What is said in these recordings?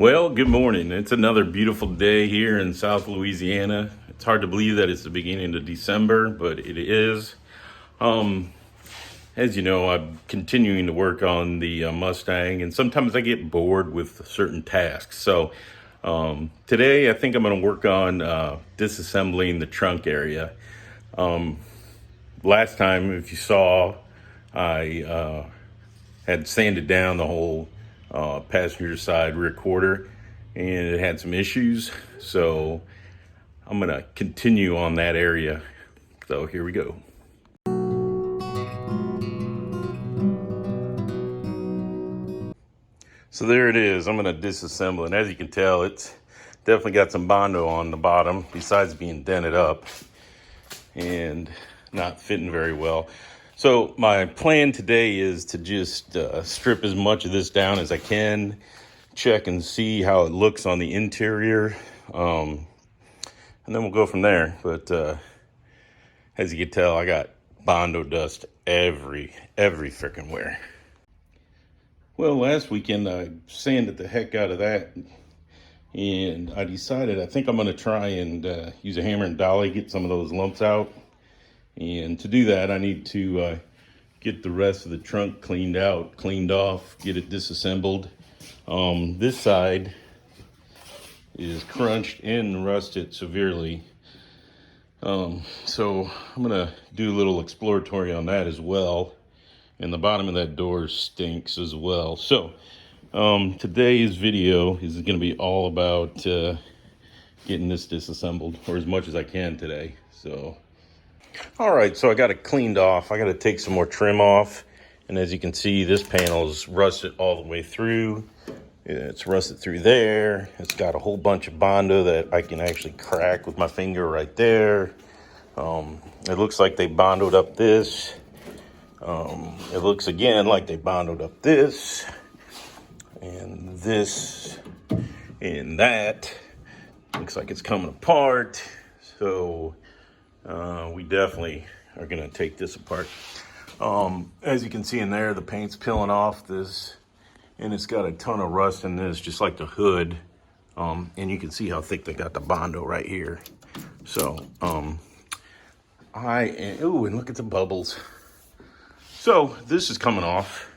Well, good morning. It's another beautiful day here in South Louisiana. It's hard to believe that it's the beginning of December, but it is. As you know, I'm continuing to work on the Mustang, and sometimes I get bored with certain tasks. So today I think I'm going to work on disassembling the trunk area. Last time, if you saw, I had sanded down the whole passenger side rear quarter, and it had some issues. So I'm gonna continue on that area. So here we go. So there it is. I'm gonna disassemble, and as you can tell, it's definitely got some Bondo on the bottom, besides being dented up and not fitting very well. So my plan today is to just strip as much of this down as I can, check and see how it looks on the interior, and then we'll go from there. But as you can tell, I got Bondo dust every freaking where. Well, last weekend I sanded the heck out of that, and I decided I think I'm going to try and use a hammer and dolly, get some of those lumps out. And to do that, I need to get the rest of the trunk cleaned off, get it disassembled. This side is crunched and rusted severely. So I'm gonna do a little exploratory on that as well. And the bottom of that door stinks as well. So today's video is gonna be all about getting this disassembled, or as much as I can today. So all right, so I got it cleaned off. I got to take some more trim off. And as you can see, this panel is rusted all the way through. It's rusted through there. It's got a whole bunch of Bondo that I can actually crack with my finger right there. It looks like they Bondoed up this. It looks again like they Bondoed up this. And this. And that. Looks like it's coming apart. So we definitely are going to take this apart. As you can see in there, the paint's peeling off this, and it's got a ton of rust in this, just like the hood. And you can see how thick they got the Bondo right here. So, ooh, and look at the bubbles. So this is coming off,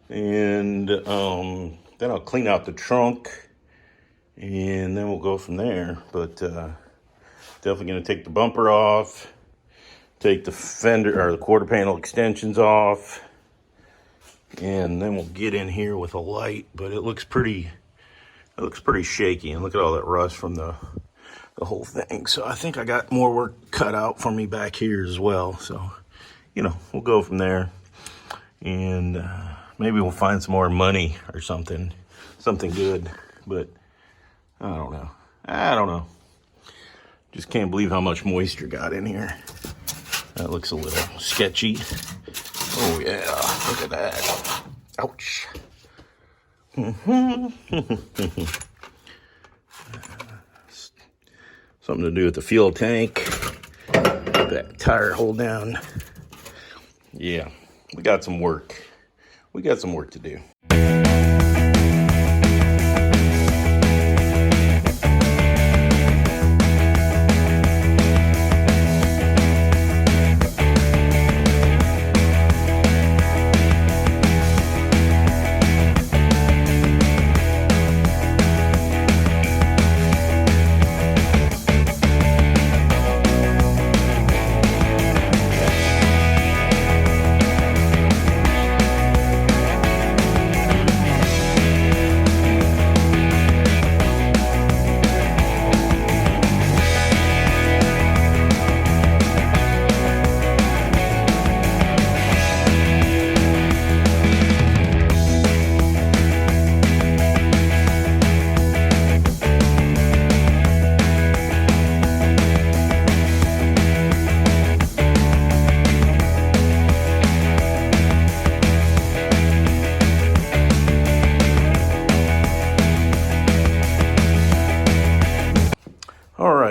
and then I'll clean out the trunk, and then we'll go from there. But definitely going to take the bumper off, take the fender or the quarter panel extensions off, and then we'll get in here with a light. But it looks pretty shaky, and look at all that rust from the whole thing. So I think I got more work cut out for me back here as well. So, you know, we'll go from there, and maybe we'll find some more money or something good. But I don't know. Just can't believe how much moisture got in here. That looks a little sketchy. Oh yeah, look at that. Ouch. Something to do with the fuel tank. That tire hold down. Yeah, we got some work. We got some work to do.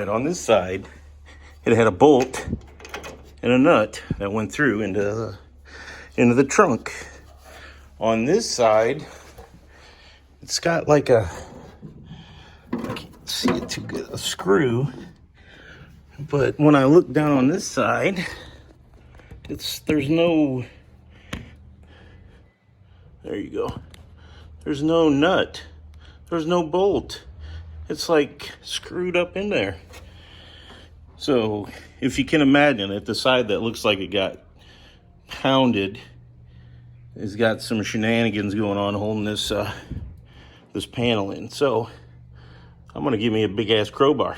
On this side, it had a bolt and a nut that went through into the trunk. On this side, it's got like a see it too good, a screw. But when I look down on this side, there's no, there you go. There's no nut. There's no bolt. It's like screwed up in there. So if you can imagine it, the side that looks like it got pounded has got some shenanigans going on holding this this panel in. So I'm gonna give me a big ass crowbar.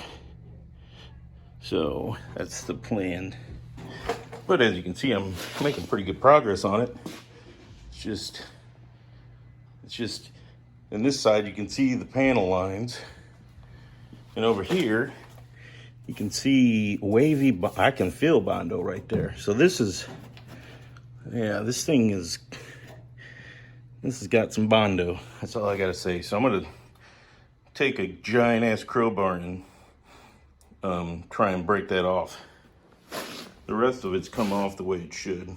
So that's the plan. But as you can see, I'm making pretty good progress on it. It's just, on this side you can see the panel lines. And over here, you can see wavy, I can feel Bondo right there. So this is, yeah, this has got some Bondo. That's all I gotta say. So I'm gonna take a giant ass crowbar and try and break that off. The rest of it's come off the way it should.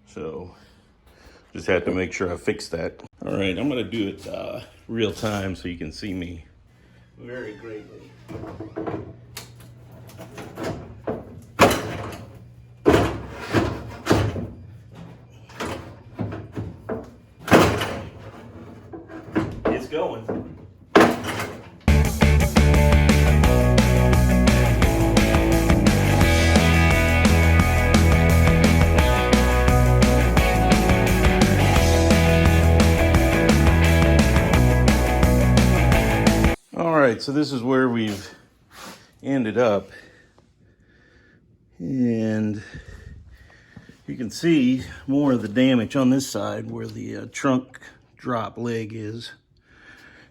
So just have to make sure I fix that. All right, I'm gonna do it real time so you can see me very greatly. It's going. All right, so this is where we've ended up, and you can see more of the damage on this side where the trunk drop leg is.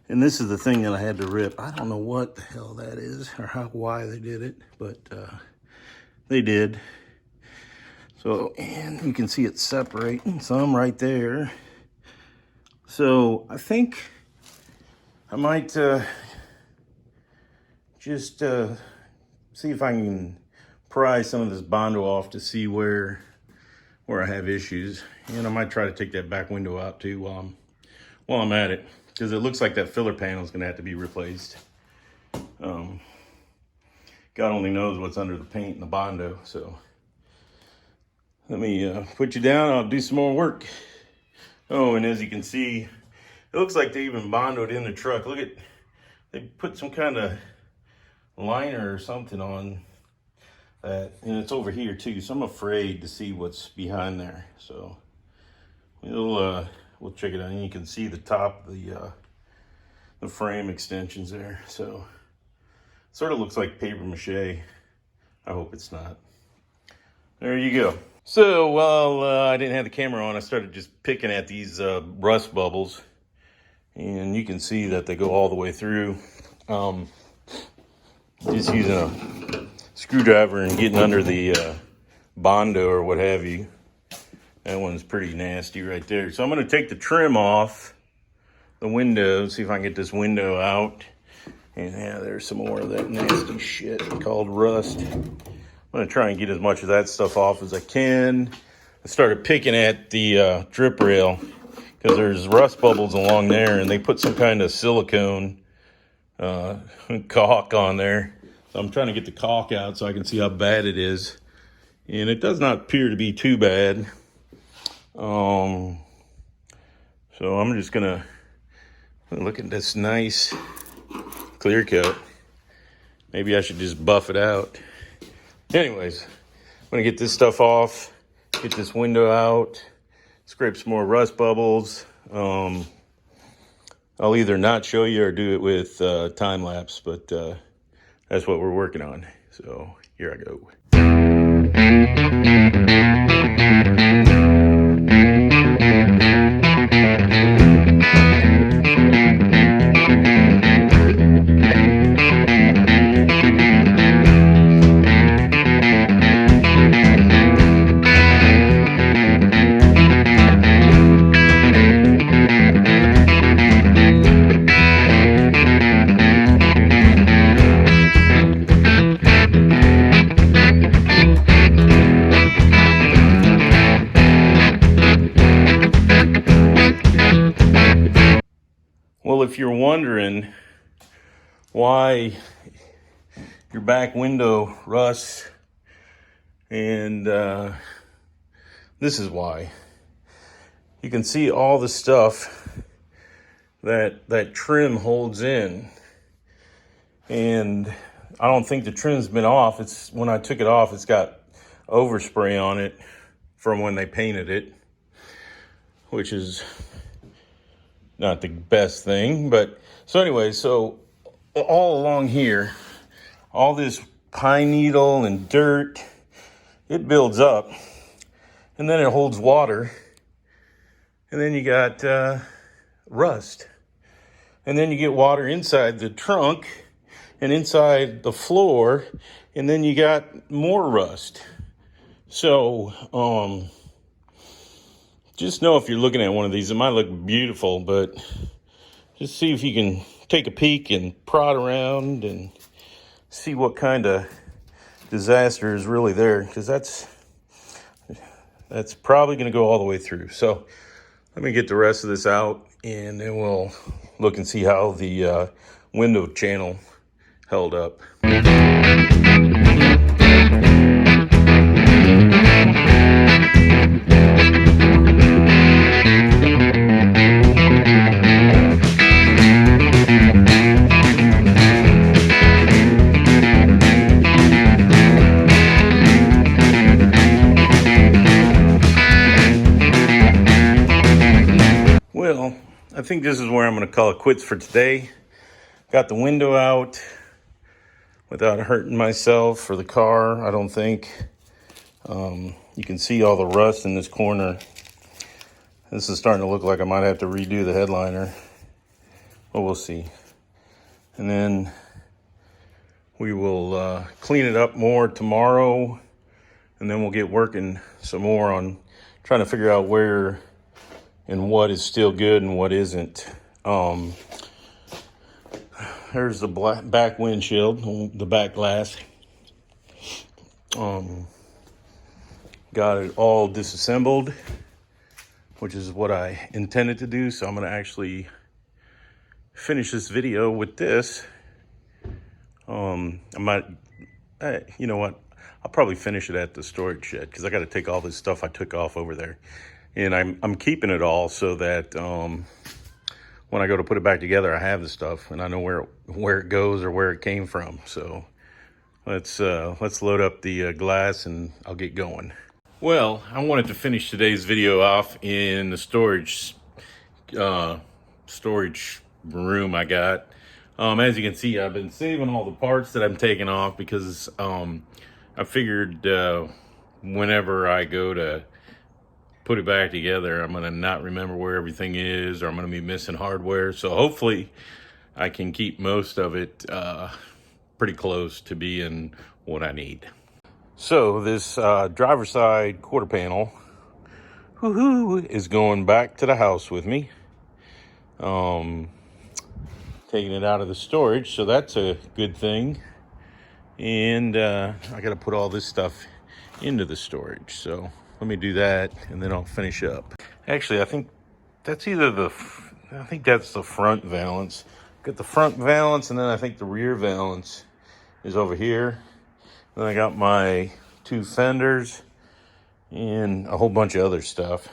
And this is the thing that I had to rip. I don't know what the hell that is or why they did it, but they did. So, and you can see it separating some right there. So I think I might just see if I can pry some of this Bondo off to see where I have issues. And I might try to take that back window out too while I'm at it, because it looks like that filler panel is going to have to be replaced. God only knows what's under the paint and the Bondo. So let me put you down. I'll do some more work. Oh, and as you can see, it looks like they even Bondoed in the truck. Look at, they put some kind of liner or something on that, and it's over here too. So I'm afraid to see what's behind there. So we'll check it out. And you can see the top of the frame extensions there. So sort of looks like paper mache. I hope it's not. There you go. So while I didn't have the camera on, I started just picking at these rust bubbles, and you can see that they go all the way through. Just using a screwdriver and getting under the Bondo or what have you. That one's pretty nasty right there. So I'm going to take the trim off the window, see if I can get this window out. And yeah, there's some more of that nasty shit called rust. I'm going to try and get as much of that stuff off as I can. I started picking at the drip rail because there's rust bubbles along there, and they put some kind of silicone caulk on there. So I'm trying to get the caulk out so I can see how bad it is. And it does not appear to be too bad. So I'm just gonna look at this nice clear coat. Maybe I should just buff it out. Anyways, I'm gonna get this stuff off, get this window out, scrape some more rust bubbles. I'll either not show you or do it with time lapse, but that's what we're working on. So here I go. why your back window rusts, and this is why. You can see all the stuff that trim holds in, and I don't think the trim's been off. It's when I took it off, it's got overspray on it from when they painted it, which is not the best thing. But so anyway, so all along here, all this pine needle and dirt, it builds up, and then it holds water, and then you got rust, and then you get water inside the trunk and inside the floor, and then you got more rust. So just know if you're looking at one of these, it might look beautiful, but just see if you can take a peek and prod around and see what kind of disaster is really there, because that's probably going to go all the way through. So let me get the rest of this out, and then we'll look and see how the window channel held up. Well, I think this is where I'm going to call it quits for today. Got the window out without hurting myself or the car, I don't think. You can see all the rust in this corner. This is starting to look like I might have to redo the headliner, but we'll see. And then we will clean it up more tomorrow, and then we'll get working some more on trying to figure out where and what is still good and what isn't. There's the back windshield, the back glass. Got it all disassembled, which is what I intended to do. So I'm going to actually finish this video with this. I might, you know what? I'll probably finish it at the storage shed, because I got to take all this stuff I took off over there. And I'm keeping it all so that when I go to put it back together, I have the stuff and I know where it goes or where it came from. So let's load up the glass and I'll get going. Well, I wanted to finish today's video off in the storage room I got. As you can see, I've been saving all the parts that I'm taking off, because I figured whenever I go to put it back together, I'm going to not remember where everything is, or I'm going to be missing hardware. So hopefully I can keep most of it pretty close to being what I need. So this driver's side quarter panel is going back to the house with me. Taking it out of the storage, so that's a good thing. And I got to put all this stuff into the storage. So let me do that, and then I'll finish up. Actually, I think that's the front valance. Got the front valance, and then I think the rear valance is over here. Then I got my two fenders and a whole bunch of other stuff.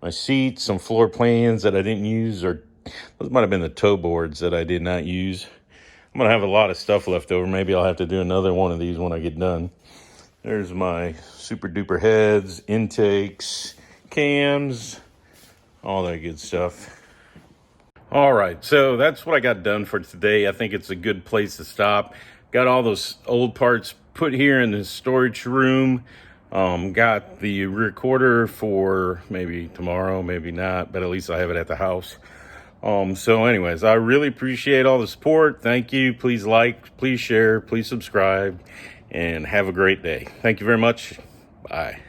My seats, some floor plans that I didn't use, or those might have been the toe boards that I did not use. I'm gonna have a lot of stuff left over. Maybe I'll have to do another one of these when I get done. There's my super duper heads, intakes, cams, all that good stuff. All right, so that's what I got done for today. I think it's a good place to stop. Got all those old parts put here in the storage room. Got the recorder for maybe tomorrow, maybe not, but at least I have it at the house. So anyways, I really appreciate all the support. Thank you. Please like, please share, please subscribe, and have a great day. Thank you very much. Bye.